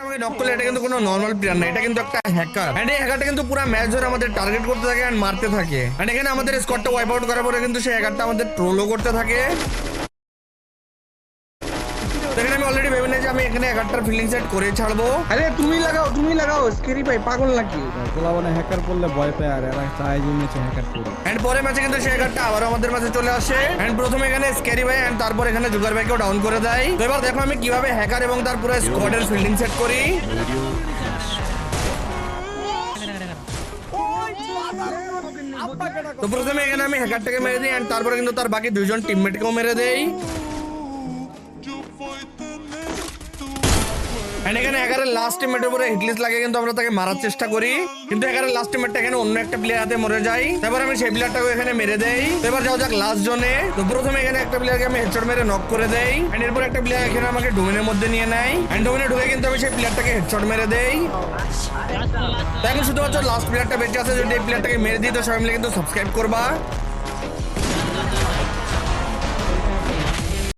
আমাকে নক করলে এটা কিন্তু কোনো নরমাল প্লেয়ার না, এটা কিন্তু একটা হ্যাকার। এন্ড এই হ্যাকারটা কিন্তু পুরো ম্যাচ ধরে আমাদের টার্গেট করতে থাকে এন্ড মারতে থাকে। এন্ড এখানে আমাদের স্কোয়াডটা ওয়াইপ আউট করার পরে কিন্তু সেই হ্যাকারটা আমাদের ট্রোলও করতে থাকে। এখানে আমি অলরেডি ভেবে নিয়েছি আমি এখানে হ্যাকারটার ফিল্ডিং সেট করে ছাড়বো। আরে তুমি লাগাও স্কেরি ভাই, পাগল নাকি? গোলাবানে হ্যাকার করলে ভয় পায় আর এরা চায় যে ম্যাচে হ্যাকার করে। এন্ড পরে ম্যাচে কিন্তু সেই হ্যাকারটা আবার আমাদের মাঝে চলে আসে। এন্ড প্রথমে এখানে স্ক্যারি ভাই এন্ড তারপর এখানে জুগার ভাইকেও ডাউন করে দেয়। তো এবার দেখো আমি কিভাবে হ্যাকার এবং তার পুরো স্কোয়াডের ফিল্ডিং সেট করি। তো প্রথমে এখানে আমি হ্যাকারটাকে মেরে দিই এন্ড তারপরে কিন্তু তার বাকি দুইজন টিমমেটকেও মেরে দেই। এন্ড এখানে এগারের লাস্ট টিমমেটের উপরে হিটলিস্ট লাগে কিন্তু আমরা তাকে মারার চেষ্টা করি, কিন্তু এগারের লাস্ট টিমমেটটা এখানে অন্য একটা প্লেয়ার হাতে মরে যায়। তারপর আমি সেই প্লেয়ারটাকে এখানে মেরে দেই। তো এবার যাও যাক লাস্ট জোনে। তো প্রথমে এখানে একটা প্লেয়ারকে আমি হেডশট মেরে নক করে দেই এন্ড এরপর একটা প্লেয়ার এখানে আমাকে ডোমেনের মধ্যে নিয়ে নেয় এন্ড ডোমেনে ঢুকে কিন্তু আমি সেই প্লেয়ারটাকে হেডশট মেরে দেই। তো এখন শুধুমাত্র লাস্ট প্লেয়ারটা বেঁচে আছে, যদি এই প্লেয়ারটাকে মেরে দিই তো সবাই মিলে কিন্তু সাবস্ক্রাইব করবা।